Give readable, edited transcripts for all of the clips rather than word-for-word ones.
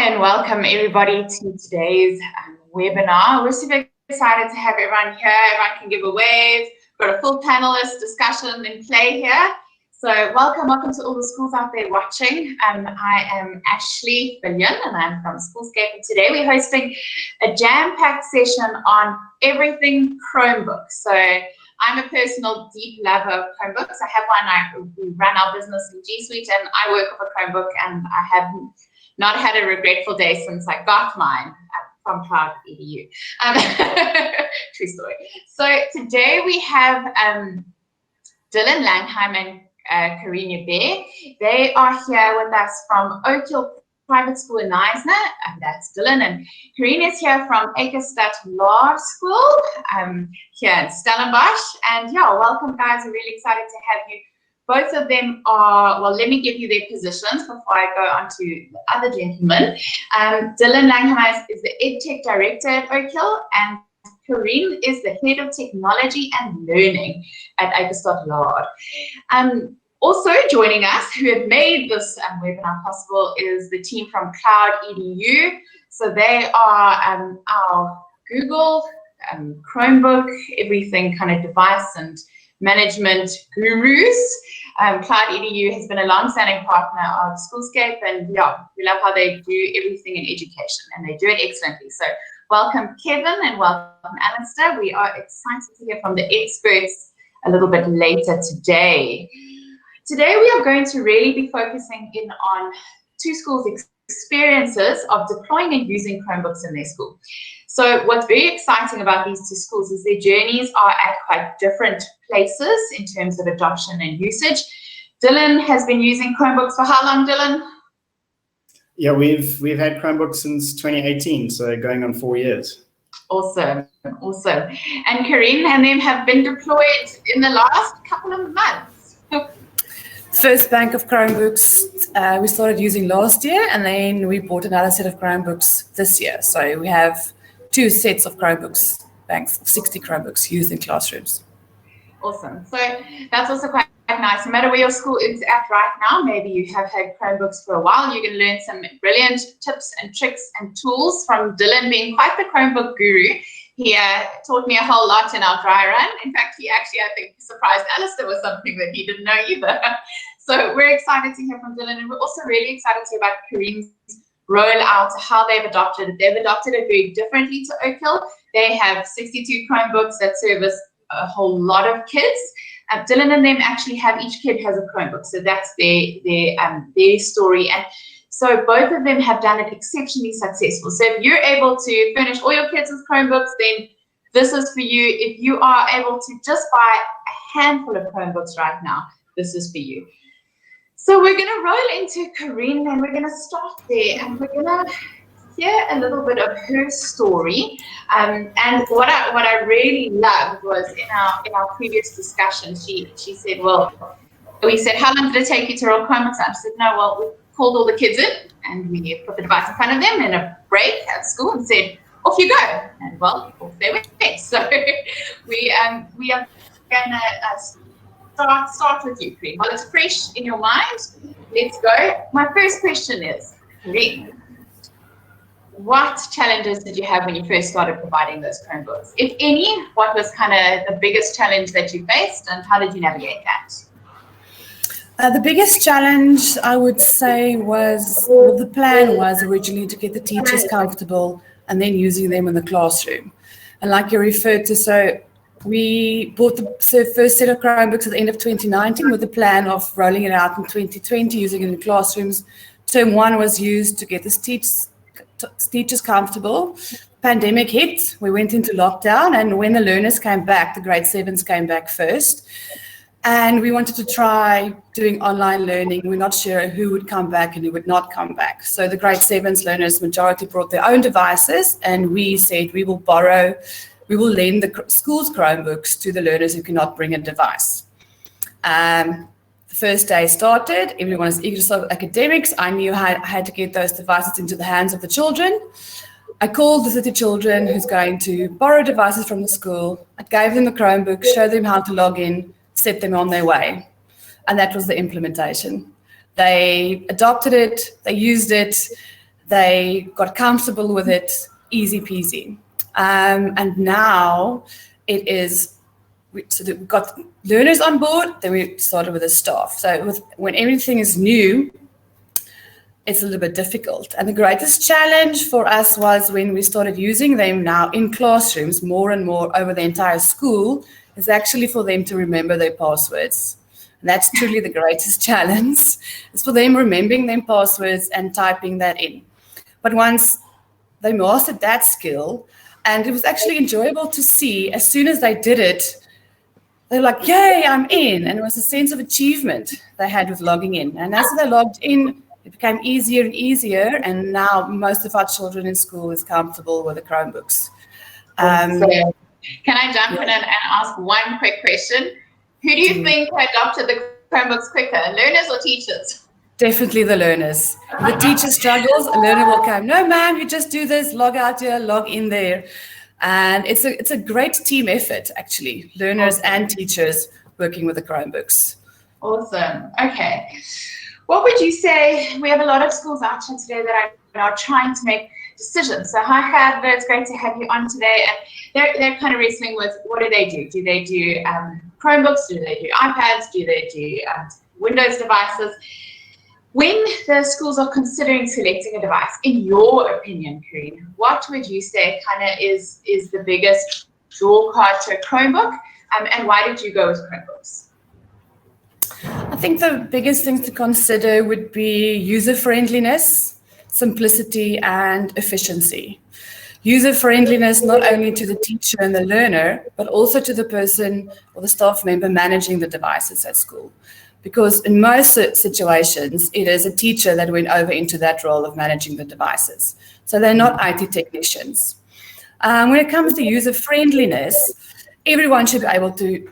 and welcome everybody to today's webinar. We're super excited to have everyone here. Everyone can give a wave. We've got a full panelist discussion in play here. So welcome to all the schools out there watching. I am Ashley Billion and I'm from Schoolscape, and today we're hosting a jam-packed session on everything Chromebook. So I'm a personal deep lover of Chromebooks. I have one. We run our business in G Suite and I work with a Chromebook, and I have not had a regretful day since I got mine from CloudEDU. True story. So today we have Dylan Langheim and Karien Joubert. They are here with us from Oakhill Private School in Eikestad, and that's Dylan. And Karien is here from Eikestad Laerskool here in Stellenbosch. And yeah, welcome guys. We're really excited to have you. Both of them are, well, let me give you their positions before I go on to the other gentleman. Dylan Langheim is the EdTech Director at Oakhill, and Karien is the Head of Technology and Learning at Eikestad Laerskool. Also joining us, who have made this webinar possible, is the team from CloudEDU. So they are our Google, Chromebook, everything kind of device and management gurus. CloudEDU has been a long-standing partner of Schoolscape, and yeah, we love how they do everything in education, and they do it excellently. So welcome Kevin and welcome Alistair. We are excited to hear from the experts a little bit later today. Today we are going to really be focusing in on two schools' experiences of deploying and using Chromebooks in their school. So what's very exciting about these two schools is their journeys are at quite different places in terms of adoption and usage. Dylan has been using Chromebooks for how long, Dylan? Yeah, we've had Chromebooks since 2018, so going on 4 years. Awesome. And Karien and them have been deployed in the last couple of months. First bank of Chromebooks we started using last year, and then we bought another set of Chromebooks this year. So we have 2 sets of Chromebooks, banks of 60 Chromebooks used in classrooms. Awesome. So that's also quite nice. No matter where your school is at right now, maybe you have had Chromebooks for a while, you can learn some brilliant tips and tricks and tools from Dylan, being quite the Chromebook guru. He taught me a whole lot in our dry run. In fact, he actually, I think, surprised Alistair with something that he didn't know either. So we're excited to hear from Dylan, and we're also really excited to hear about Karien's rollout, how they've adopted it. They've adopted it very differently to Oakhill. They have 62 Chromebooks that service a whole lot of kids. Dylan and them actually have, each kid has a Chromebook, so that's their story. And so both of them have done it exceptionally successful. So if you're able to furnish all your kids with Chromebooks, then this is for you. If you are able to just buy a handful of Chromebooks right now, this is for you. So we're going to roll into Karien, and we're going to start there, and we're going to hear a little bit of her story. And what I really loved was in our previous discussion, she said, well, we said, how long did it take you to roll Chromebooks? I said, no, well, we called all the kids in, and we put the device in front of them in a break at school and said, off you go. And well, off they went. So we are going to start with you, Karien. While it's fresh in your mind, let's go. My first question is, Karien, what challenges did you have when you first started providing those Chromebooks? If any, what was kind of the biggest challenge that you faced, and how did you navigate that? The biggest challenge, I would say, was, well, the plan was originally to get the teachers comfortable and then using them in the classroom. And like you referred to, so we bought the first set of Chromebooks at the end of 2019 with the plan of rolling it out in 2020, using it in classrooms. Term 1 was used to get the teachers comfortable. Pandemic hit, we went into lockdown, and when the learners came back, the grade 7s came back first. And we wanted to try doing online learning. We're not sure who would come back and who would not come back. So the grade 7s learners, majority brought their own devices, and we said we will lend the school's Chromebooks to the learners who cannot bring a device. The first day started, everyone was eager to start with academics. I knew I had to get those devices into the hands of the children. I called the city children who's going to borrow devices from the school. I gave them the Chromebook, showed them how to log in, set them on their way. And that was the implementation. They adopted it, they used it, They got comfortable with it, easy peasy. And now it is, so that we've got learners on board, then we started with the staff. So when everything is new, it's a little bit difficult. And the greatest challenge for us was when we started using them now in classrooms more and more over the entire school, is actually for them to remember their passwords. And that's truly the greatest challenge, is for them remembering their passwords and typing that in. But once they mastered that skill, and it was actually enjoyable to see, as soon as they did it, they're like, yay, I'm in. And it was a sense of achievement they had with logging in. And as they logged in, it became easier and easier, and now most of our children in school is comfortable with the Chromebooks. Can I jump in and ask one quick question? Who do you think adopted the Chromebooks quicker, learners or teachers? Definitely the learners. If the teacher struggles, a learner will come, no, ma'am, you just do this, log out here, log in there. And it's a great team effort, actually, learners and teachers working with the Chromebooks. Awesome. Okay. What would you say? We have a lot of schools out here today that are trying to make decisions. So hi, Heather, it's great to have you on today. And they're kind of wrestling with, what do they do? Do they do Chromebooks? Do they do iPads? Do they do Windows devices? When the schools are considering selecting a device, in your opinion, Karien, what would you say kind of is the biggest draw card to a Chromebook? And why did you go with Chromebooks? I think the biggest things to consider would be user-friendliness, simplicity, and efficiency. User-friendliness not only to the teacher and the learner, but also to the person or the staff member managing the devices at school. Because in most situations, it is a teacher that went over into that role of managing the devices. So they're not IT technicians. When it comes to user-friendliness, everyone should be able to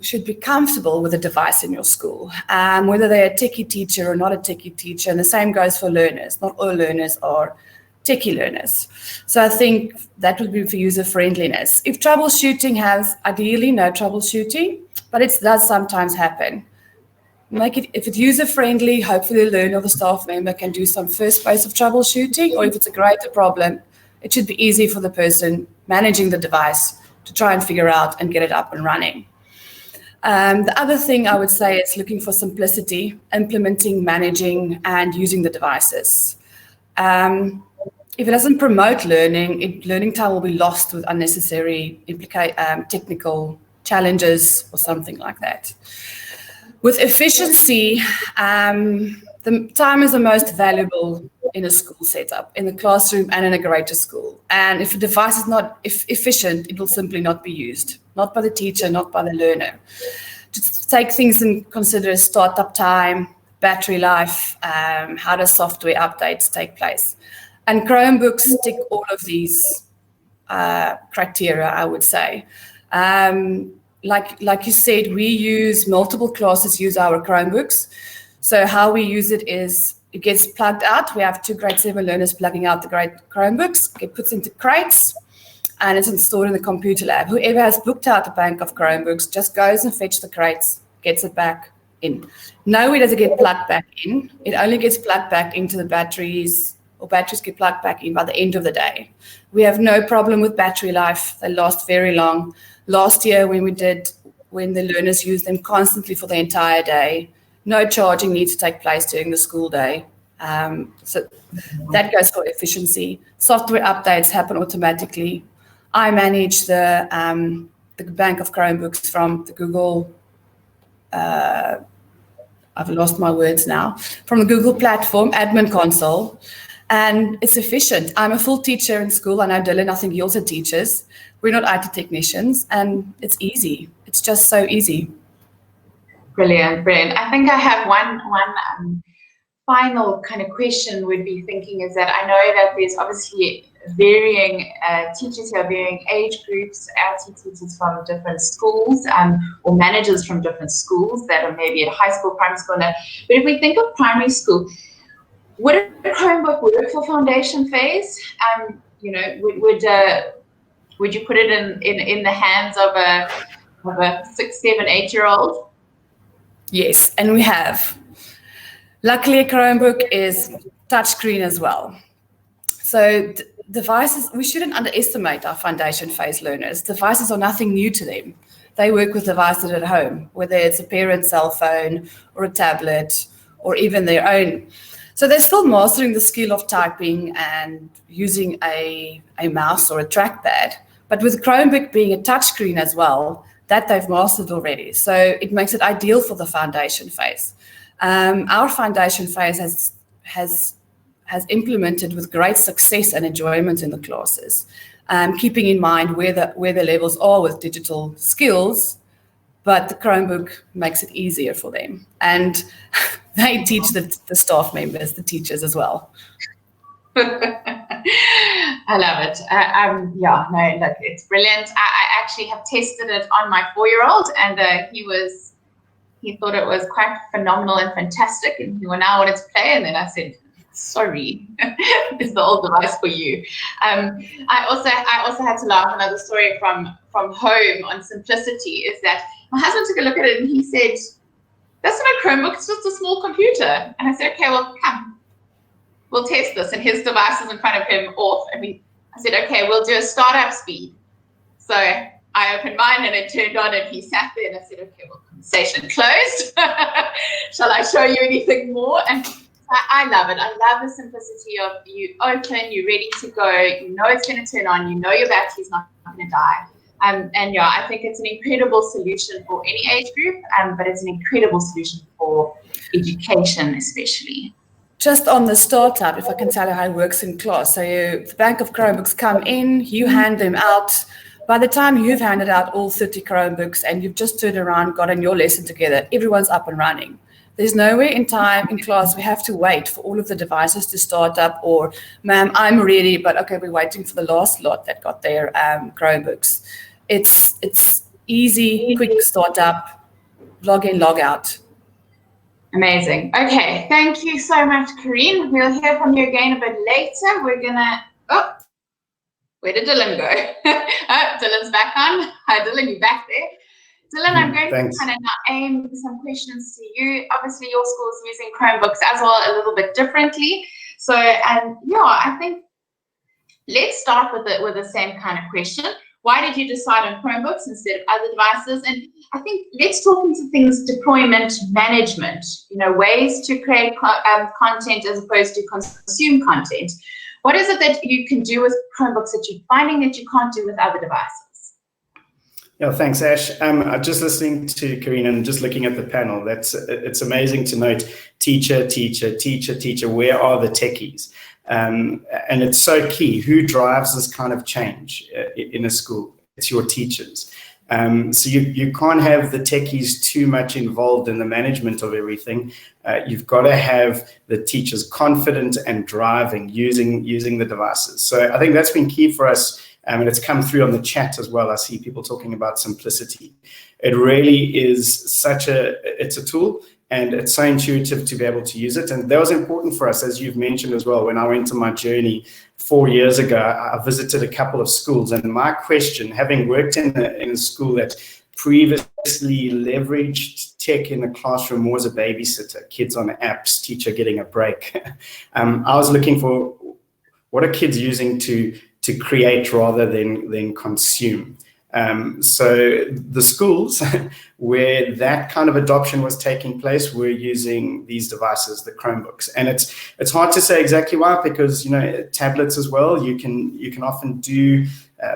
should be comfortable with a device in your school, whether they're a techie teacher or not a techie teacher, and the same goes for learners. Not all learners are techie learners. So I think that would be for user friendliness. If troubleshooting has ideally no troubleshooting, but it does sometimes happen. If it's user friendly, hopefully the learner or the staff member can do some first phase of troubleshooting, or if it's a greater problem, it should be easy for the person managing the device to try and figure out and get it up and running. The other thing I would say is looking for simplicity, implementing, managing, and using the devices. If it doesn't promote learning, learning time will be lost with unnecessary technical challenges or something like that. With efficiency, the time is the most valuable in a school setup, in the classroom and in a greater school. And if a device is not efficient, it will simply not be used, not by the teacher, not by the learner. Just take things and consider startup time, battery life, how does software updates take place. And Chromebooks tick all of these criteria, I would say. Like you said, we use multiple classes use our Chromebooks. So how we use it is it gets plugged out. We have 2 grade 7 learners plugging out the grade Chromebooks. It puts into crates and it's installed in the computer lab. Whoever has booked out a bank of Chromebooks just goes and fetches the crates, gets it back in. Nowhere does it get plugged back in. It only gets plugged back into the batteries, or batteries get plugged back in by the end of the day. We have no problem with battery life. They last very long. Last year when the learners used them constantly for the entire day, no charging needs to take place during the school day. So that goes for efficiency. Software updates happen automatically. I manage the bank of Chromebooks from the Google, I've lost my words now, from the Google platform, admin console, and it's efficient. I'm a full teacher in school. I know Dylan, I think he also teaches. We're not IT technicians, and it's easy. It's just so easy. Brilliant. I think I have one final kind of question would be thinking is that I know that there's obviously varying teachers here, varying age groups, IT teachers from different schools, or managers from different schools that are maybe at high school, primary school. But if we think of primary school, would a Chromebook work for foundation phase? Would you put it in the hands of a 6, 7, 8-year-old? Yes, and we have. Luckily, a Chromebook is touchscreen as well. So devices, we shouldn't underestimate our foundation phase learners. Devices are nothing new to them. They work with devices at home, whether it's a parent's cell phone or a tablet or even their own. So they're still mastering the skill of typing and using a mouse or a trackpad. But with Chromebook being a touchscreen as well, that they've mastered already. So it makes it ideal for the foundation phase. Our foundation phase has implemented with great success and enjoyment in the classes, keeping in mind where the levels are with digital skills, but the Chromebook makes it easier for them. And they teach the staff members, the teachers as well. I love it. Yeah, no, look, it's brilliant. I actually have tested it on my 4-year-old, and he thought it was quite phenomenal and fantastic, and he now wanted to play. And then I said, sorry, it's the old device for you. I also had to laugh. Another story from home on simplicity is that my husband took a look at it and he said, that's not a Chromebook, it's just a small computer. And I said, okay, well, come, we'll test this. And his device is in front of him off. And I said, okay, we'll do a startup speed. So I opened mine and it turned on and he sat there and I said, okay, well, conversation closed. Shall I show you anything more? And I love it. I love the simplicity of you open, you're ready to go, you know it's going to turn on, you know your battery's not going to die. And yeah, I think it's an incredible solution for any age group, but it's an incredible solution for education especially. Just on the startup, if I can tell you how it works in class. So the bank of Chromebooks come in, you hand them out. By the time you've handed out all 30 Chromebooks and you've just turned around, gotten your lesson together, everyone's up and running. There's nowhere in time in class we have to wait for all of the devices to start up or, ma'am, I'm ready, but okay, we're waiting for the last lot that got their Chromebooks. It's easy, quick startup, log in, log out. Amazing. Okay, thank you so much, Karien. We'll hear from you again a bit later. We're gonna, where did Dylan go? Dylan's back on. Hi, Dylan, you're back there. Dylan, I'm going to kind of now aim some questions to you. Obviously, your school is using Chromebooks as well a little bit differently. So, yeah, I think let's start with the same kind of question. Why did you decide on Chromebooks instead of other devices? And I think let's talk into things, deployment management, ways to create content as opposed to consume content. What is it that you can do with Chromebooks that you're finding that you can't do with other devices? Yeah, thanks, Ash. Just listening to Karien and just looking at the panel, it's amazing to note teacher, teacher, teacher, teacher. Where are the techies? And it's so key. Who drives this kind of change in a school? It's your teachers. So you can't have the techies too much involved in the management of everything. You've got to have the teachers confident and driving, using the devices. So I think that's been key for us. And it's come through on the chat as well. I see people talking about simplicity. It really is it's a tool, and it's so intuitive to be able to use it. And that was important for us, as you've mentioned as well. When I went on my journey 4 years ago, I visited a couple of schools. And my question, having worked in a school that previously leveraged tech in the classroom more as a babysitter, kids on apps, teacher getting a break. I was looking for what are kids using to create rather than consume. So the schools where that kind of adoption was taking place were using these devices, the Chromebooks. And it's hard to say exactly why, because tablets as well, you can often do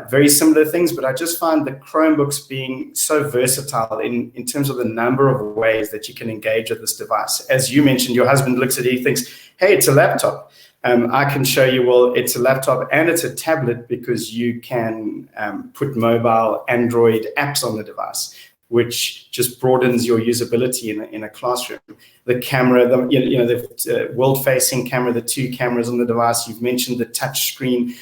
very similar things, but I just find the Chromebooks being so versatile in terms of the number of ways that you can engage with this device. As you mentioned, your husband looks at it, he thinks, hey, it's a laptop. I can show you, well, it's a laptop and it's a tablet, because you can put mobile Android apps on the device, which just broadens your usability in a classroom. The camera, the world-facing camera, the 2 cameras on the device, you've mentioned the touch screen.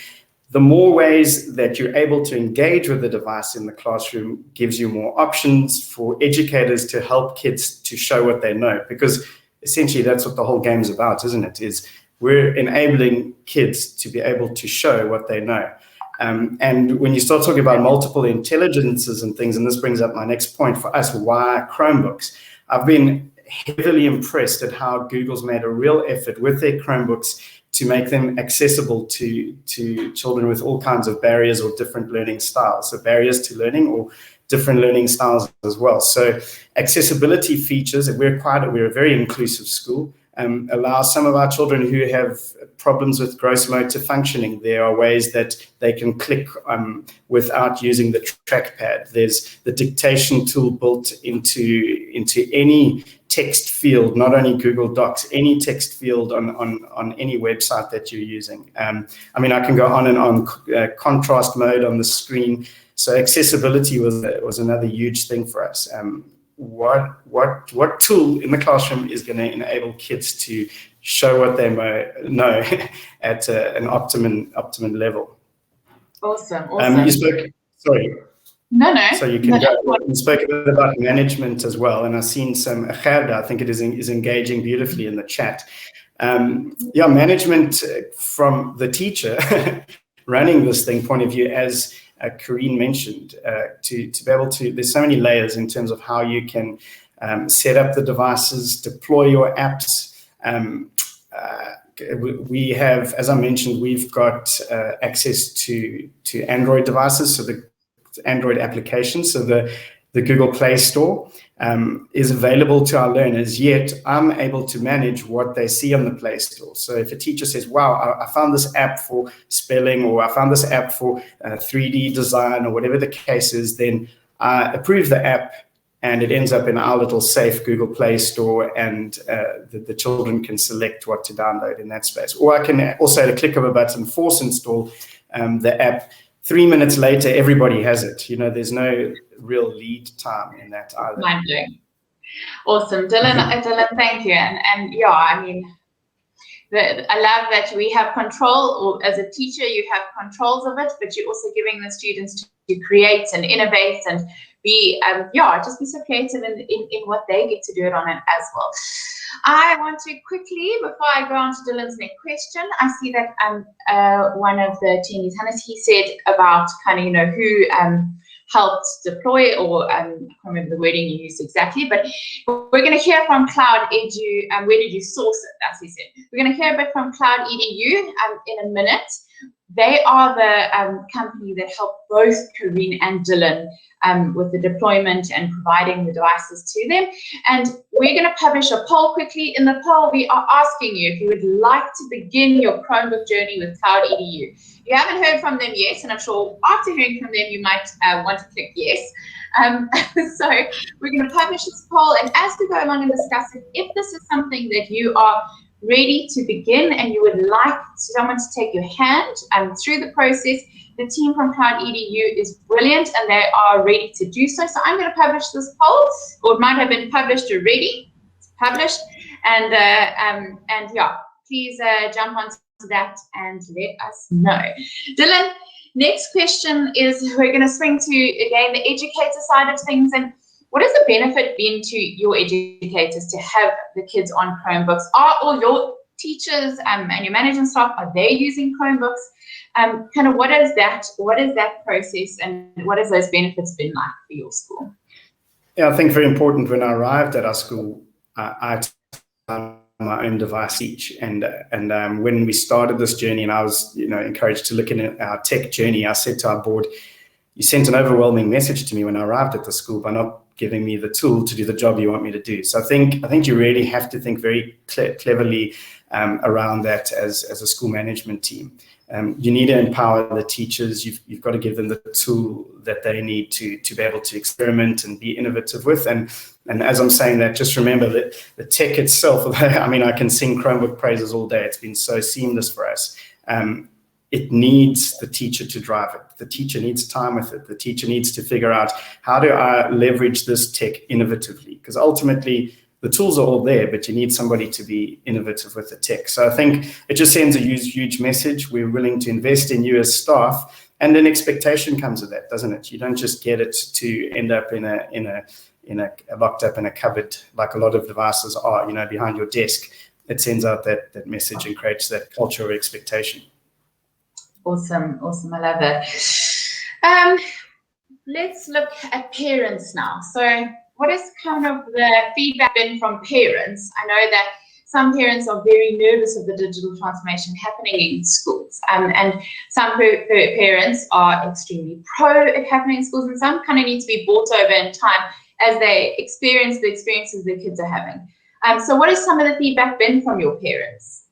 The more ways that you're able to engage with the device in the classroom gives you more options for educators to help kids to show what they know, because essentially that's what the whole game's about, isn't it? Is we're enabling kids to be able to show what they know. And when you start talking about multiple intelligences and things, and this brings up my next point for us, why Chromebooks? I've been heavily impressed at how Google's made a real effort with their Chromebooks to make them accessible to children with all kinds of barriers or different learning styles. So barriers to learning or different learning styles as well. So accessibility features, we're a very inclusive school, allow some of our children who have problems with gross motor functioning. There are ways that they can click without using the trackpad. There's the dictation tool built into any text field, not only Google Docs, any text field on any website that you're using. I mean, I can go on and on, contrast mode on the screen. So accessibility was another huge thing for us. What tool in the classroom is going to enable kids to show what they know at an optimum level? Awesome. You spoke. Sorry. No. So you can go. You spoke a bit about management as well, and I've seen some. I think it is engaging beautifully in the chat. Management from the teacher running this thing point of view, as Karien mentioned, to be able to. There's so many layers in terms of how you can set up the devices, deploy your apps. We have, as I mentioned, we've got access to Android devices, so the Android applications, so the Google Play Store is available to our learners, yet I'm able to manage what they see on the Play Store. So if a teacher says, wow, I found this app for spelling, or I found this app for 3D design, or whatever the case is, then I approve the app and it ends up in our little safe Google Play Store, and the children can select what to download in that space. Or I can also, at a click of a button, force install the app. 3 minutes later, everybody has it. There's no real lead time in that either. Mind-blowing. Awesome. Dylan, thank you. And yeah, I mean, I love that we have control, or as a teacher, you have controls of it, but you're also giving the students to create and innovate and be, just be so creative in what they get to do it on it as well. I want to quickly, before I go on to Dylan's next question, I see that one of the attendees, Hannes, he said about kind of, who helped deploy, or I can't remember the wording you used exactly, but we're going to hear from CloudEDU. Where did you source it? As he said. We're going to hear a bit from CloudEDU in a minute. They are the company that helped both Karien and Dylan with the deployment and providing the devices to them. And we're going to publish a poll quickly. In the poll, we are asking you if you would like to begin your Chromebook journey with CloudEDU. You haven't heard from them yet, and I'm sure after hearing from them, you might want to click yes. So we're going to publish this poll, and as we go along and discuss it, if this is something that you are ready to begin and you would like someone to take your hand through the process, the team from CloudEDU is brilliant and they are ready to do so. So I'm going to publish this poll, or it might have been published already. It's published, and please jump onto that and let us know. Dylan, next question is, we're going to swing to, again, the educator side of things. And what has the benefit been to your educators to have the kids on Chromebooks? Are all your teachers and your management staff, are they using Chromebooks? Kind of what is that process, and what has those benefits been like for your school? Yeah, I think very important. When I arrived at our school, I had my own device each, and when we started this journey, and I was encouraged to look at our tech journey, I said to our board, you sent an overwhelming message to me when I arrived at the school by not giving me the tool to do the job you want me to do. So I think you really have to think very cleverly around that as a school management team. You need to empower the teachers. You've got to give them the tool that they need to be able to experiment and be innovative with. And as I'm saying that, just remember that the tech itself, I mean, I can sing Chromebook praises all day. It's been so seamless for us. It needs the teacher to drive it. The teacher needs time with it. The teacher needs to figure out, how do I leverage this tech innovatively? Because ultimately, the tools are all there, but you need somebody to be innovative with the tech. So I think it just sends a huge message. We're willing to invest in you as staff, and an expectation comes with that, doesn't it? You don't just get it to end up in a locked up in a cupboard like a lot of devices are, behind your desk. It sends out that message and creates that culture of expectation. Awesome. I love it. Let's look at parents now. So what is kind of the feedback been from parents? I know that some parents are very nervous of the digital transformation happening in schools, and some parents are extremely pro it happening in schools, and some kind of need to be brought over in time as they experience the experiences their kids are having. So what has some of the feedback been from your parents?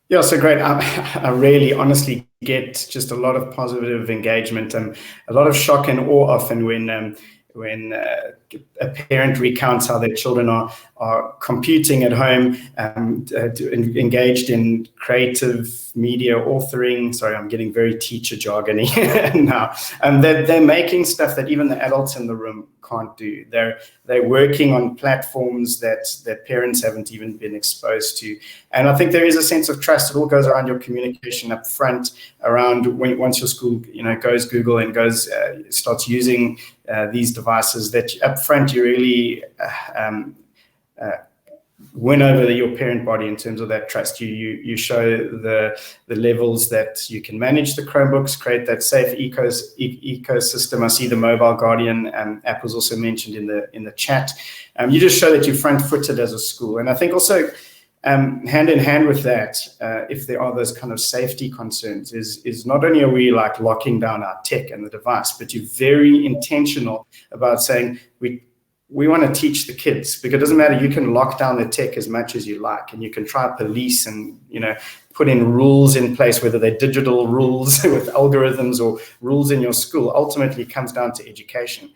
Yeah, so great. I really honestly get just a lot of positive engagement and a lot of shock and awe often when a parent recounts how their children are computing at home, engaged in creative media authoring. Sorry, I'm getting very teacher jargony now. They're making stuff that even the adults in the room can't do. They're working on platforms that parents haven't even been exposed to. And I think there is a sense of trust. It all goes around your communication up front, around once your school goes Google and starts using these devices, that up front you really win over your parent body in terms of that trust. You show the levels that you can manage the Chromebooks, create that safe ecosystem. I see the Mobile Guardian app was also mentioned in the chat. You just show that you're front-footed as a school. And I think also hand in hand with that, if there are those kind of safety concerns, is not only are we like locking down our tech and the device, but you're very intentional about saying we want to teach the kids, because it doesn't matter. You can lock down the tech as much as you like, and you can try police and put in rules in place, whether they're digital rules with algorithms or rules in your school. Ultimately, it comes down to education.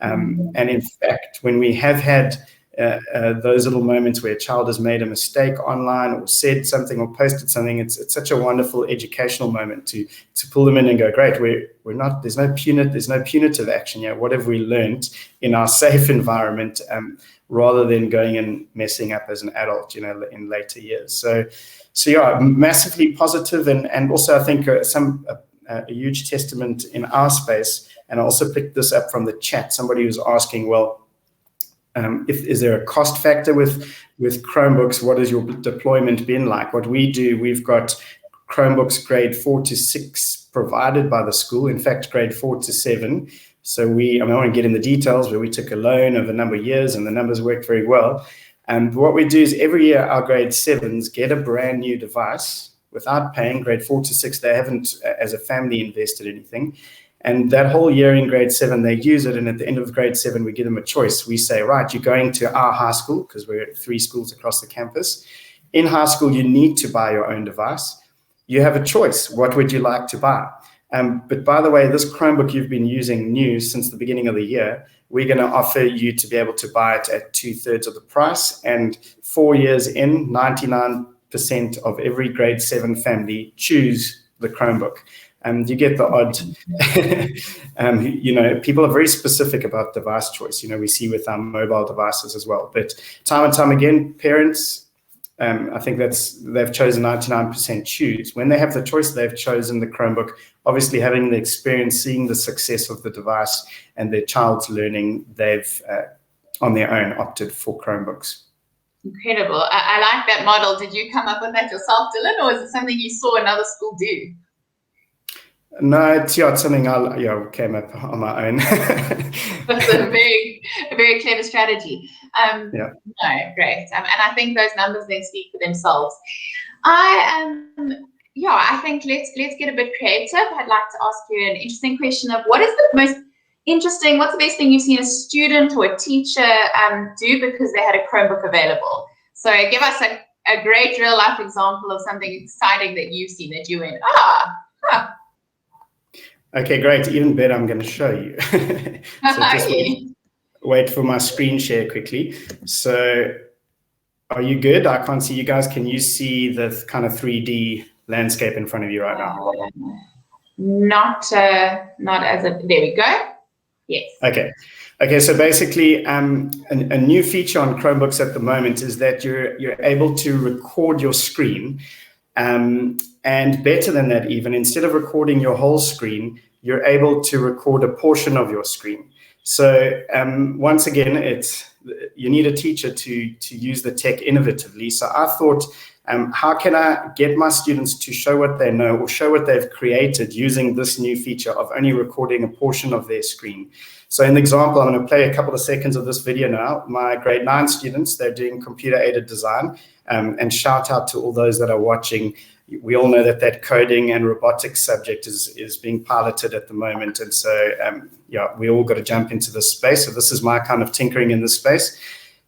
And in fact, when we have had those little moments where a child has made a mistake online or said something or posted something, it's such a wonderful educational moment to pull them in and go, great, we're not, there's no punitive action here. What have we learned in our safe environment, rather than going and messing up as an adult, in later years. So yeah, massively positive, and also I think a huge testament in our space. And I also picked this up from the chat. Somebody was asking, well, is there a cost factor with Chromebooks? What has your deployment been like? What we do, we've got Chromebooks grade 4 to 6 provided by the school. In fact, grade 4 to 7. So I won't get in the details, but we took a loan of a number of years and the numbers worked very well. And what we do is every year our grade 7s get a brand new device without paying. Grade 4 to 6, they haven't, as a family, invested anything. And that whole year in grade 7, they use it. And at the end of grade 7, we give them a choice. We say, right, you're going to our high school, because we're at 3 schools across the campus. In high school, you need to buy your own device. You have a choice. What would you like to buy? But by the way, this Chromebook you've been using new since the beginning of the year, we're going to offer you to be able to buy it at 2/3 of the price. And 4 years in, 99% of every grade 7 family choose the Chromebook. You get the odd, people are very specific about device choice. We see with our mobile devices as well. But time and time again, parents, I think they've chosen 99% choose. When they have the choice, they've chosen the Chromebook. Obviously, having the experience, seeing the success of the device and their child's learning, they've, on their own, opted for Chromebooks. Incredible. I like that model. Did you come up with that yourself, Dylan, or is it something you saw another school do? No, it's something I came up on my own. That's a very clever strategy. Yeah. No, great. And I think those numbers then speak for themselves. I think let's get a bit creative. I'd like to ask you an interesting question of what's the best thing you've seen a student or a teacher do because they had a Chromebook available? So give us a great real life example of something exciting that you've seen that you went, Okay, great. Even better, I'm going to show you. So just wait for my screen share quickly. So are you good? I can't see you guys. Can you see the kind of 3D landscape in front of you right now? Not as there we go. Yes. Okay, so basically a new feature on Chromebooks at the moment is that you're able to record your screen. And better than that, even, instead of recording your whole screen, you're able to record a portion of your screen. So once again, you need a teacher to use the tech innovatively. So I thought How can I get my students to show what they know or show what they've created using this new feature of only recording a portion of their screen? So in the example, I'm going to play a couple of seconds of this video now. My grade 9 students, they're doing computer-aided design, and shout out to all those that are watching. We all know that coding and robotics subject is being piloted at the moment. And so, yeah, we all got to jump into this space. So this is my kind of tinkering in this space.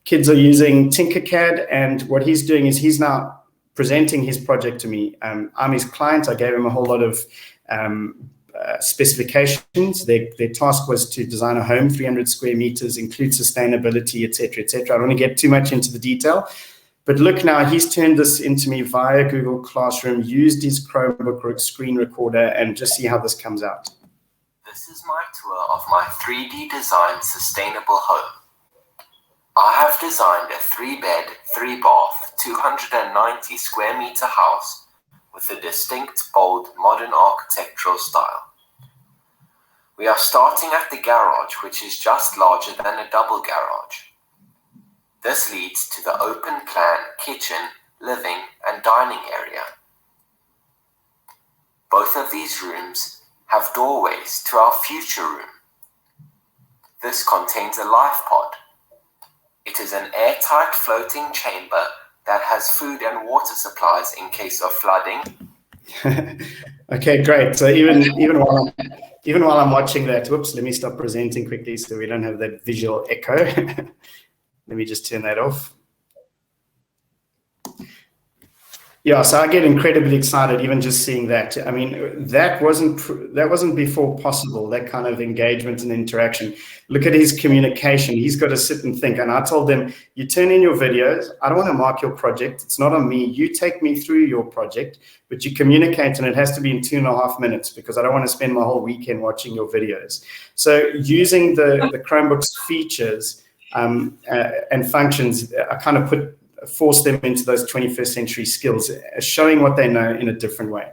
Kids are using Tinkercad, and what he's doing is he's now presenting his project to me. I'm his client. I gave him a whole lot of specifications. Their task was to design a home, 300 square meters, include sustainability, etc., etc. I don't want to get too much into the detail. But look now, he's turned this into me via Google Classroom, used his Chromebook screen recorder, and just see how this comes out. This is my tour of my 3D designed sustainable home. I have designed a 3-bed, 3-bath, 290 square meter house with a distinct, bold, modern architectural style. We are starting at the garage, which is just larger than a double garage. This leads to the open plan kitchen, living, and dining area. Both of these rooms have doorways to our future room. This contains a life pod. It is an airtight floating chamber that has food and water supplies in case of flooding. Okay, great. So even while I'm watching that, whoops, let me stop presenting quickly so we don't have that visual echo. Let me just turn that off. Yeah, so I get incredibly excited even just seeing that. I mean, that wasn't before possible, that kind of engagement and interaction. Look at his communication. He's got to sit and think. And I told them, you turn in your videos. I don't want to mark your project. It's not on me. You take me through your project, but you communicate, and it has to be in 2.5 minutes because I don't want to spend my whole weekend watching your videos. So using the Chromebooks features and functions, I kind of force them into those 21st century skills, showing what they know in a different way.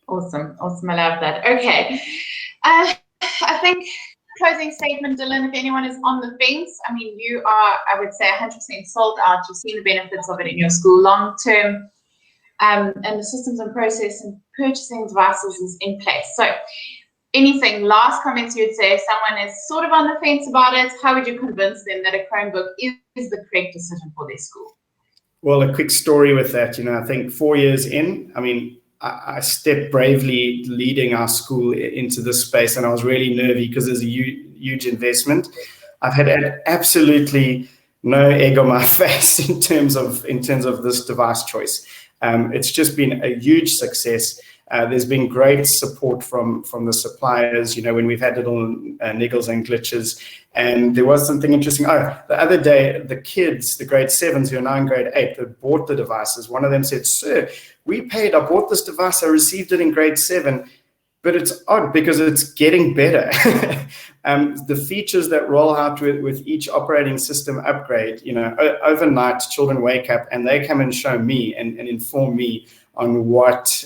Awesome. Awesome. I love that. Okay. I think closing statement, Dylan, if anyone is on the fence, I mean, you are, I would say, 100% sold out. You've seen the benefits of it in your school long term, and the systems and process and purchasing devices is in place. So anything, last comments you would say, if someone is sort of on the fence about it, how would you convince them that a Chromebook is the correct decision for their school? Well, a quick story with that, I think 4 years in, I mean, I stepped bravely leading our school into this space, and I was really nervy because there's a huge investment. I've had absolutely no egg on my face in terms of this device choice. It's just been a huge success. There's been great support from the suppliers, when we've had little niggles and glitches. And there was something interesting. Oh, the other day, the kids, the grade 7s who are now in grade 8, that bought the devices, one of them said, "Sir, I bought this device, I received it in grade 7, but it's odd because it's getting better." The features that roll out with each operating system upgrade, overnight children wake up and they come and show me and inform me on what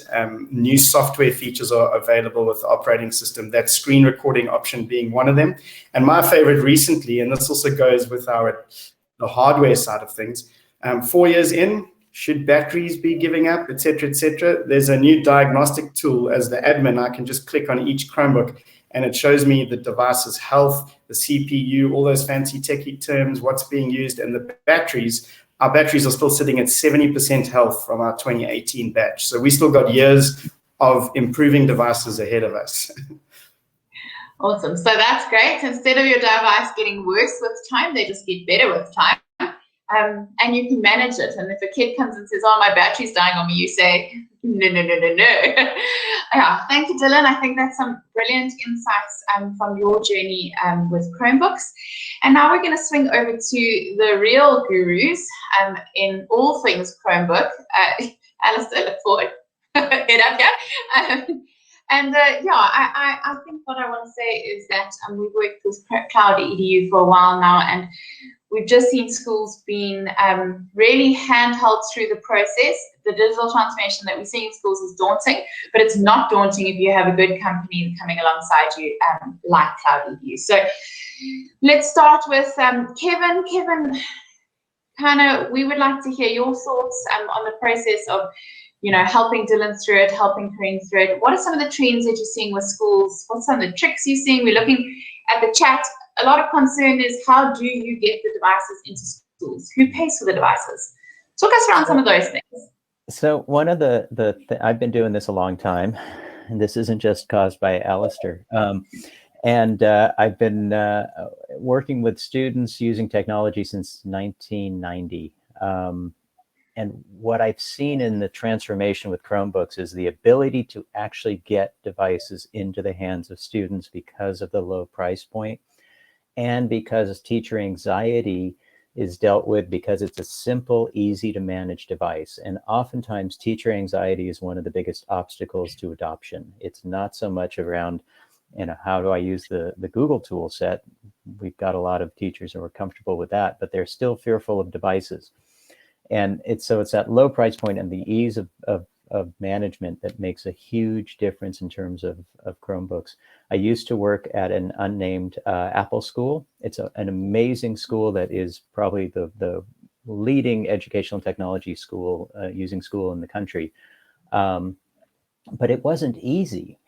new software features are available with the operating system, that screen recording option being one of them. And my favorite recently, and this also goes with the hardware side of things, 4 years in, should batteries be giving up, et cetera, there's a new diagnostic tool. As the admin, I can just click on each Chromebook and it shows me the device's health, the CPU, all those fancy techie terms, what's being used, and the batteries. Our batteries are still sitting at 70% health from our 2018 batch. So we still got years of improving devices ahead of us. Awesome. So that's great. Instead of your device getting worse with time, they just get better with time. And you can manage it. And if a kid comes and says, "Oh, my battery's dying on me," you say, no. Yeah, thank you, Dylan. I think that's some brilliant insights from your journey with Chromebooks. And now we're going to swing over to the real gurus in all things Chromebook. Alistair, look forward. Head up here. I think what I want to say is that we've worked with CloudEDU for a while now, and we've just seen schools being really handheld through the process. The digital transformation that we see in schools is daunting, but it's not daunting if you have a good company coming alongside you like CloudEDU. So let's start with Kevin. Kevin, we would like to hear your thoughts on the process of, helping Dylan through it, helping Karien through it. What are some of the trends that you're seeing with schools? What's some of the tricks you're seeing? We're looking at the chat. A lot of concern is, how do you get the devices into schools? Who pays for the devices? Talk us around some of those things. So one of I've been doing this a long time, and this isn't just caused by Alistair. And I've been working with students using technology since 1990. And what I've seen in the transformation with Chromebooks is the ability to actually get devices into the hands of students because of the low price point, and because teacher anxiety is dealt with because it's a simple, easy to manage device. And oftentimes teacher anxiety is one of the biggest obstacles to adoption. It's not so much around, how do I use the Google tool set? We've got a lot of teachers who are comfortable with that, but they're still fearful of devices. And it's that low price point and the ease of management that makes a huge difference in terms of Chromebooks. I used to work at an unnamed Apple school. It's an amazing school that is probably the leading educational technology school using school in the country. But it wasn't easy.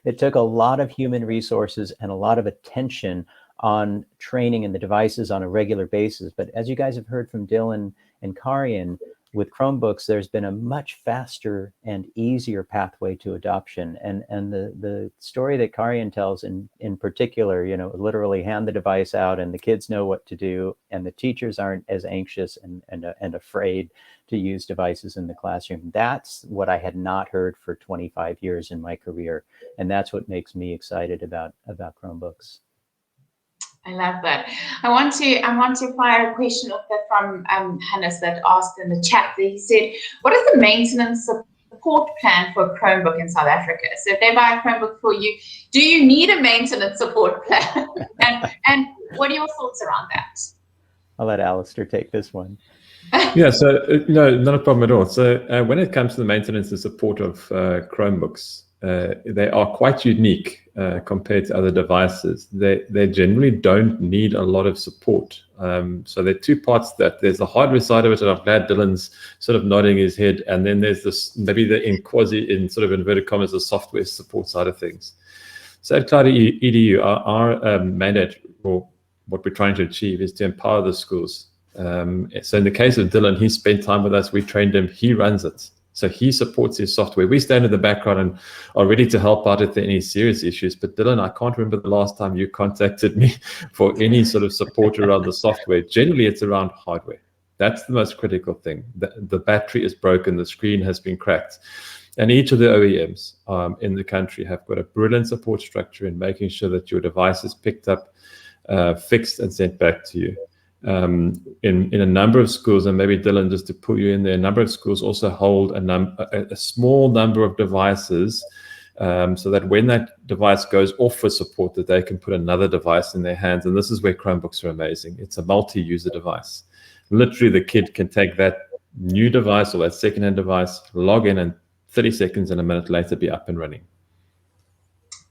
It took a lot of human resources and a lot of attention on training in the devices on a regular basis. But as you guys have heard from Dylan and Karien, with Chromebooks, there's been a much faster and easier pathway to adoption. And the story that Karien tells in particular, literally hand the device out and the kids know what to do, and the teachers aren't as anxious and afraid to use devices in the classroom. That's what I had not heard for 25 years in my career. And that's what makes me excited about Chromebooks. I love that. I want to fire a question off there from Hannes that asked in the chat. He said, what is the maintenance support plan for a Chromebook in South Africa? So if they buy a Chromebook for you, do you need a maintenance support plan? and what are your thoughts around that? I'll let Alistair take this one. Yeah, so no, not a problem at all. So when it comes to the maintenance and support of Chromebooks, they are quite unique compared to other devices. They generally don't need a lot of support. So there are two parts to that. There's the hardware side of it, and I'm glad Dylan's sort of nodding his head. And then there's this, maybe in sort of inverted commas, the software support side of things. So at CloudEDU, our mandate, or what we're trying to achieve, is to empower the schools. So in the case of Dylan, he spent time with us, we trained him, he runs it. So he supports his software. We stand in the background and are ready to help out if there are any serious issues. But Dylan, I can't remember the last time you contacted me for any sort of support around the software. Generally, it's around hardware. That's the most critical thing. The battery is broken, the screen has been cracked. And each of the OEMs in the country have got a brilliant support structure in making sure that your device is picked up, fixed and sent back to you. In a number of schools, and maybe Dylan, just to put you in there, a number of schools also hold a small number of devices so that when that device goes off for support, that they can put another device in their hands. And this is where Chromebooks are amazing. It's a multi-user device. Literally, the kid can take that new device or that second-hand device, log in, and 30 seconds and a minute later be up and running.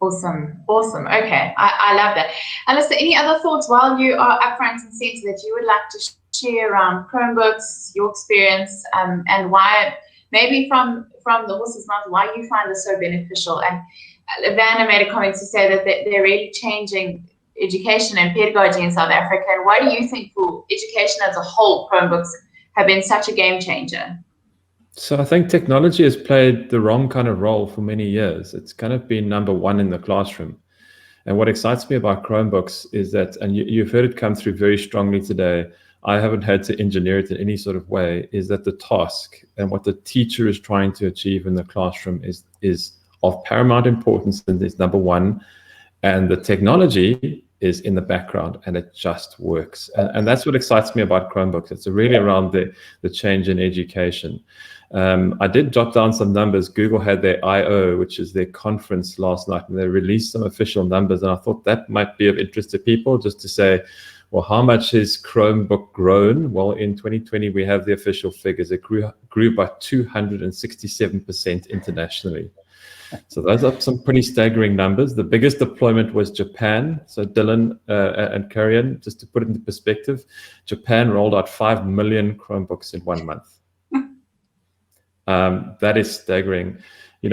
Awesome. Okay, I love that. Alistair, any other thoughts while you are up front and center that you would like to share around Chromebooks, your experience, and why, maybe from the horse's mouth, why you find this so beneficial? And Vanna made a comment to say that they're really changing education and pedagogy in South Africa. And why do you think for education as a whole, Chromebooks have been such a game changer? So I think technology has played the wrong kind of role for many years. It's kind of been number one in the classroom. And what excites me about Chromebooks is that, and you've heard it come through very strongly today, I haven't had to engineer it in any sort of way, is that the task and what the teacher is trying to achieve in the classroom is of paramount importance, and is number one. And the technology is in the background, and it just works. And that's what excites me about Chromebooks. It's really around the change in education. I did jot down some numbers. Google had their I/O, which is their conference last night, and they released some official numbers. And I thought that might be of interest to people, just to say, well, how much has Chromebook grown? Well, in 2020, we have the official figures. It grew by 267% internationally. So those are some pretty staggering numbers. The biggest deployment was Japan. So Dylan and Karien, just to put it into perspective, Japan rolled out 5 million Chromebooks in 1 month. That is staggering.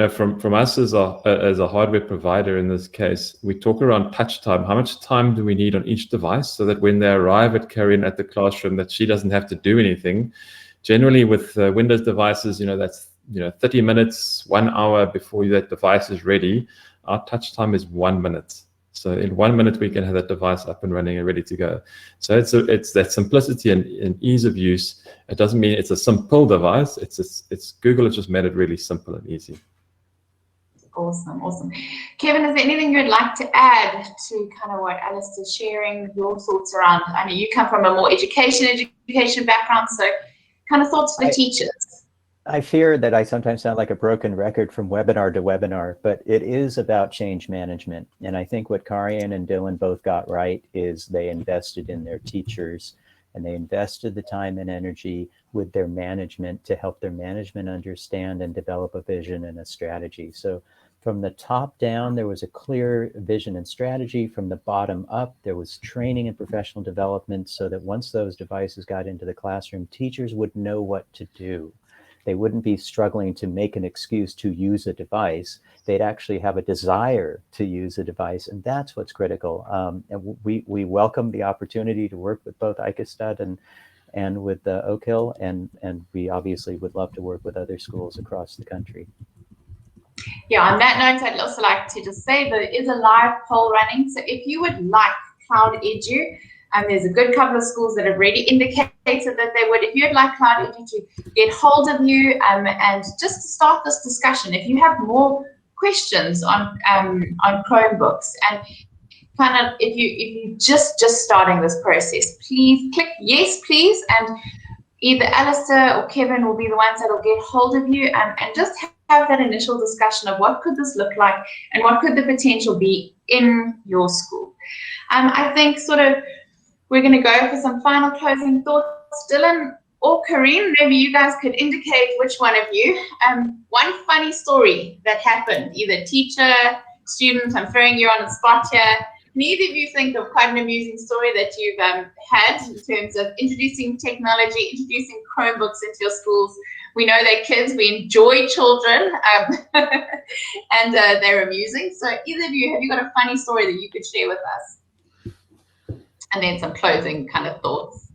From us as a hardware provider in this case, we talk around touch time. How much time do we need on each device so that when they arrive at Karien at the classroom, that she doesn't have to do anything? Generally, with Windows devices, that's 30 minutes, 1 hour before that device is ready. Our touch time is 1 minute. So in 1 minute, we can have that device up and running and ready to go. So it's that simplicity and ease of use. It doesn't mean it's a simple device. It's Google has just made it really simple and easy. Awesome. Kevin, is there anything you'd like to add to kind of what Alistair's sharing, your thoughts around? I mean, you come from a more education background, so kind of thoughts for the teachers. I fear that I sometimes sound like a broken record from webinar to webinar, but it is about change management. And I think what Karien and Dylan both got right is they invested in their teachers, and they invested the time and energy with their management to help their management understand and develop a vision and a strategy. So from the top down, there was a clear vision and strategy. From the bottom up, there was training and professional development so that once those devices got into the classroom, teachers would know what to do. They wouldn't be struggling to make an excuse to use a device. They'd actually have a desire to use a device, and that's what's critical. And we welcome the opportunity to work with both Eikestad and with Oakhill, and we obviously would love to work with other schools across the country. Yeah, on that note, I'd also like to just say there is a live poll running. So if you would like CloudEDU, there's a good couple of schools that have already indicated that they would. If you'd like CloudEDU to get hold of you and just to start this discussion, if you have more questions on Chromebooks and kind of if you just starting this process, please click yes, please, and either Alistair or Kevin will be the ones that will get hold of you and just have that initial discussion of what could this look like and what could the potential be in your school. I think sort of we're going to go for some final closing thoughts. Dylan or Karien, maybe you guys could indicate which one of you. One funny story that happened, either teacher, student, I'm throwing you on the spot here. Neither of you think of quite an amusing story that you've had in terms of introducing technology, introducing Chromebooks into your schools. We know they're kids, we enjoy children, and they're amusing. So either of you, have you got a funny story that you could share with us? And then some closing kind of thoughts.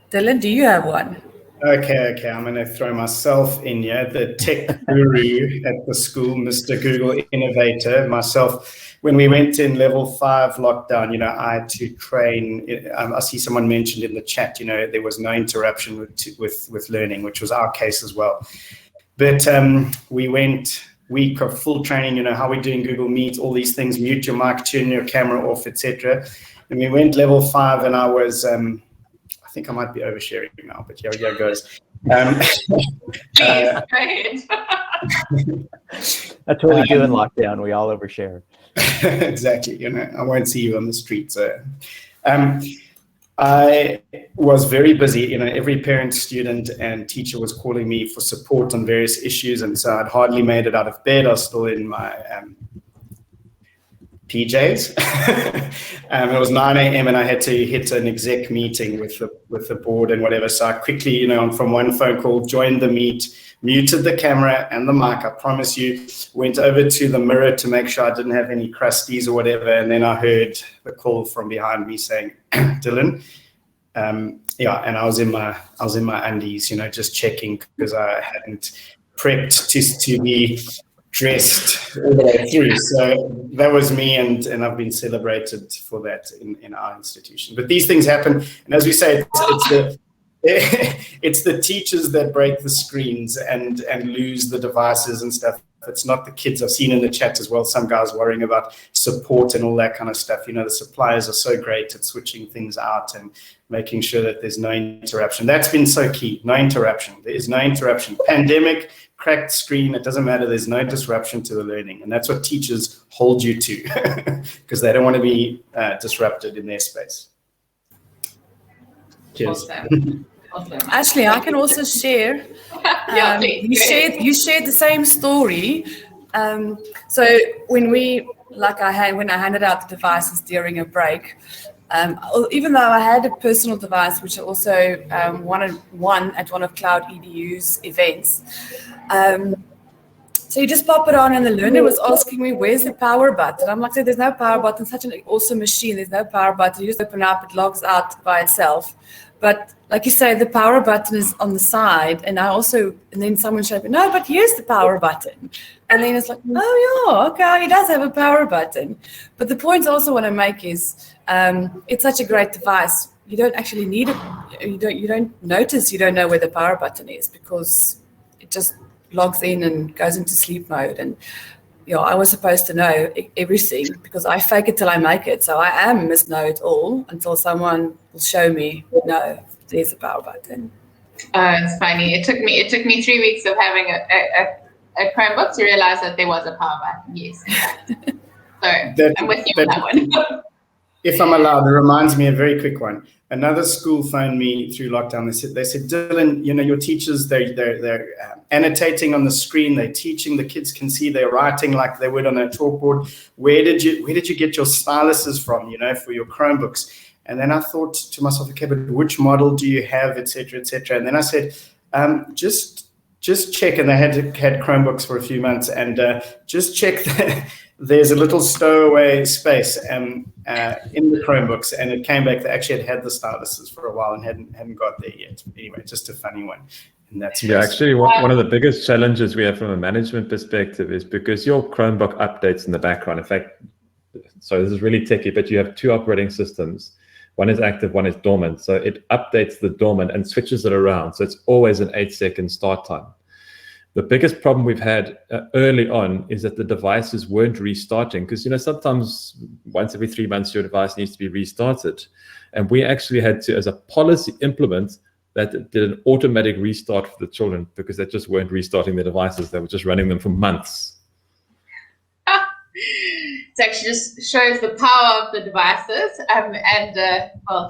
Dylan, do you have one? Okay, I'm going to throw myself in here, the tech guru at the school, Mr. Google Innovator, myself. When we went in level 5 lockdown, I had to train. I see someone mentioned in the chat, there was no interruption with learning, which was our case as well. But we went week of full training, how we're doing Google Meet, all these things, mute your mic, turn your camera off, etc. And we went level 5, and I was... I think I might be oversharing now, but here it goes. That's what we do in lockdown. We all overshare. Exactly. I won't see you on the street. So, I was very busy. Every parent, student, and teacher was calling me for support on various issues, and so I'd hardly made it out of bed. I was still in my PJs. It was 9 a.m. and I had to hit an exec meeting with the board and whatever. So I quickly, from one phone call, joined the meet, muted the camera and the mic. I promise you, went over to the mirror to make sure I didn't have any crusties or whatever. And then I heard the call from behind me saying, Dylan. And I was in my undies, just checking because I hadn't prepped to be dressed all the way through. So that was me, and I've been celebrated for that in our institution. But these things happen, and as we say, it's the teachers that break the screens and lose the devices and stuff. It's not the kids. I've seen in the chat as well, some guys worrying about support and all that kind of stuff. The suppliers are so great at switching things out and making sure that there's no interruption. That's been so key. No interruption. There is no interruption. Pandemic, cracked screen, it doesn't matter. There's no disruption to the learning. And that's what teachers hold you to because they don't want to be disrupted in their space. Cheers. Awesome. Awesome. Actually, I can also share. Yeah, please. You shared the same story. So when when I handed out the devices during a break, even though I had a personal device, which I also won at one of CloudEDU's events. So you just pop it on, and the learner was asking me, where's the power button? I'm like, there's no power button, such an awesome machine. There's no power button. You just open up, it logs out by itself. But like you say, the power button is on the side. And then someone showed me, no, but here's the power button. And then it's like, oh yeah, okay, it does have a power button. But the point I also want to make is, it's such a great device. You don't actually need it. You don't notice you don't know where the power button is, because it just logs in and goes into sleep mode. And I was supposed to know everything, because I fake it till I make it. So I must know it all until someone will show me, no, there's a power button. It's funny. It took me 3 weeks of having a Chromebook to realize that there was a power button. Yes. So I'm with you on that one. If I'm allowed, it reminds me a very quick one. Another school phoned me through lockdown. They said, Dylan, your teachers, they're annotating on the screen. They're teaching. The kids can see they're writing like they would on a chalkboard. Where did you get your styluses from, for your Chromebooks? And then I thought to myself, okay, but which model do you have, et cetera, et cetera. And then I said, just check. And they had Chromebooks for a few months, and just check that there's a little stowaway space in the Chromebooks, and it came back. They actually had the styluses for a while and hadn't got there yet. But anyway, just a funny one. And that's actually one of the biggest challenges we have from a management perspective is because your Chromebook updates in the background. In fact, so this is really techy, but you have two operating systems. One is active, one is dormant. So it updates the dormant and switches it around. So it's always an 8-second start time. The biggest problem we've had early on is that the devices weren't restarting, because sometimes once every 3 months your device needs to be restarted, and we actually had to, as a policy, implement that it did an automatic restart for the children, because they just weren't restarting their devices; they were just running them for months. It actually just shows the power of the devices, and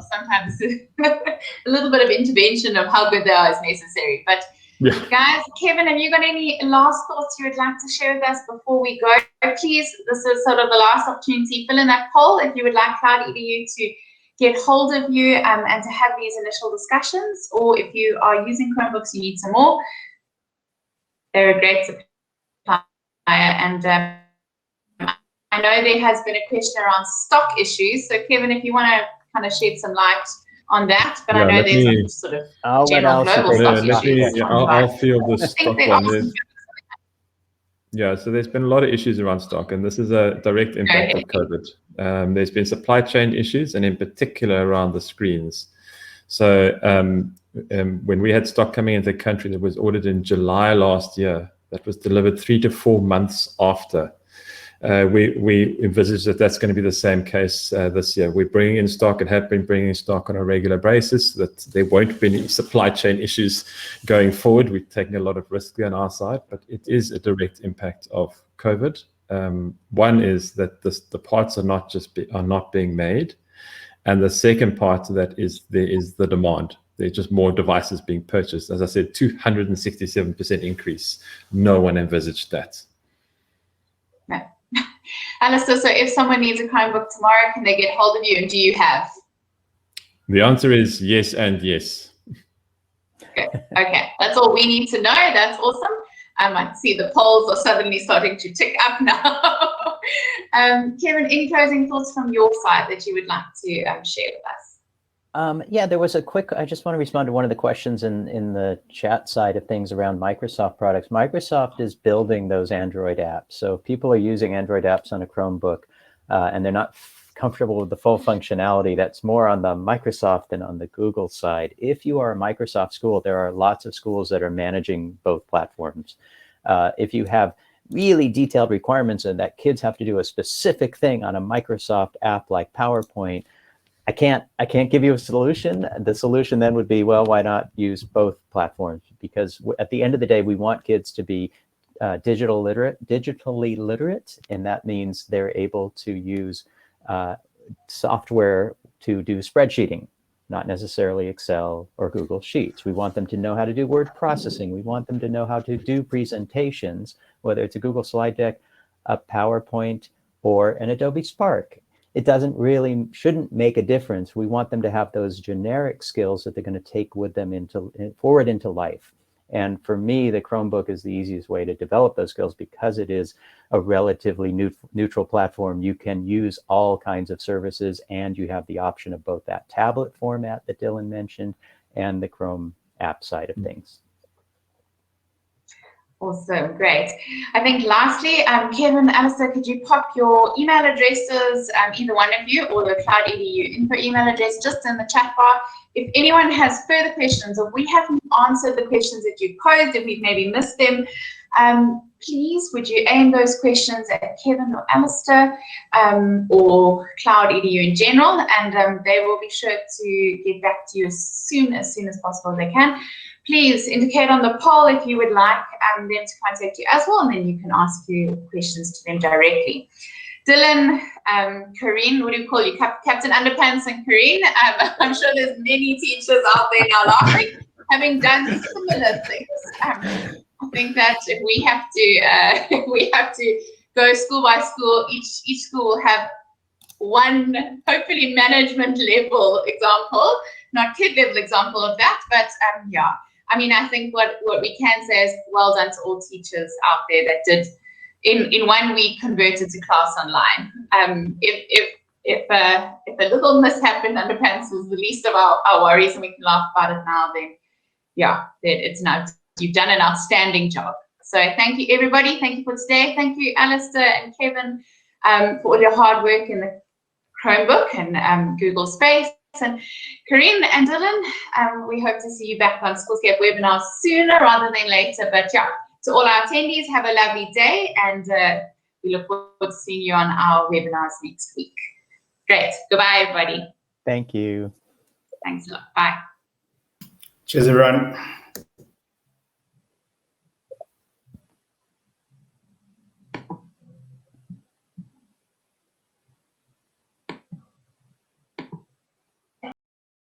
sometimes a little bit of intervention of how good they are is necessary, but. Yeah. Guys, Kevin, have you got any last thoughts you would like to share with us before we go? Please, this is sort of the last opportunity. Fill in that poll if you would like CloudEDU to get hold of you and to have these initial discussions, or if you are using Chromebooks, you need some more. They're a great supplier, and I know there has been a question around stock issues. So, Kevin, if you want to kind of shed some light on that, but I know there's some sort of general global stock issues. I'll field the stock one. So there's been a lot of issues around stock, and this is a direct impact of COVID. There's been supply chain issues, and in particular around the screens. So when we had stock coming into the country that was ordered in July last year, that was delivered 3 to 4 months after. We envisage that that's going to be the same case this year. We're bringing in stock and have been bringing in stock on a regular basis, so that there won't be any supply chain issues going forward. We're taking a lot of risk on our side, but it is a direct impact of COVID. One is that the parts are not being made, and the second part of that is there is the demand. There's just more devices being purchased. As I said, 267% increase. No one envisaged that. No. Alistair, so if someone needs a Chromebook tomorrow, can they get hold of you, and do you have? The answer is yes and yes. Okay, that's all we need to know. That's awesome. I see the polls are suddenly starting to tick up now. Kevin, any closing thoughts from your side that you would like to share with us? There was I just want to respond to one of the questions in the chat side of things around Microsoft products. Microsoft is building those Android apps. So if people are using Android apps on a Chromebook and they're not comfortable with the full functionality, that's more on the Microsoft than on the Google side. If you are a Microsoft school, there are lots of schools that are managing both platforms. If you have really detailed requirements and that kids have to do a specific thing on a Microsoft app like PowerPoint, I can't give you a solution. The solution then would be, well, why not use both platforms? Because at the end of the day, we want kids to be digitally literate, and that means they're able to use software to do spreadsheeting. not necessarily Excel or Google Sheets. We want them to know how to do word processing. We want them to know how to do presentations, whether it's a Google slide deck, a PowerPoint, or an Adobe Spark. It shouldn't make a difference. We want them to have those generic skills that they're going to take with them forward into life. And for me, the Chromebook is the easiest way to develop those skills because it is a relatively neutral platform. You can use all kinds of services, and you have the option of both that tablet format that Dylan mentioned and the Chrome app side of things. Awesome, great. I think lastly, Kevin, Alistair, could you pop your email addresses, either one of you, or the CloudEDU info email address just in the chat bar? If anyone has further questions, or we haven't answered the questions that you posed, if we've maybe missed them, please would you aim those questions at Kevin or Alistair, or CloudEDU in general, and they will be sure to get back to you as soon as possible as they can. Please indicate on the poll if you would like them to contact you as well, and then you can ask your questions to them directly. Dylan, Karien, what do you call you? Captain Underpants and Karien. I'm sure there's many teachers out there now laughing, having done similar things. I think that if we have to go school by school, each school will have one, hopefully management level example, not kid level example of that, but yeah. I mean, I think what we can say is well done to all teachers out there that did in 1 week converted to class online. If a little mishap in Underpants was the least of our worries and we can laugh about it now, then yeah, you've done an outstanding job. So thank you everybody. Thank you for today. Thank you Alistair and Kevin for all your hard work in the Chromebook and Google Space. And Karien and Dylan, we hope to see you back on Schoolscape webinars sooner rather than later. But yeah, to all our attendees, have a lovely day, and we look forward to seeing you on our webinars next week. Great. Goodbye, everybody. Thank you. Thanks a lot. Bye. Cheers, everyone.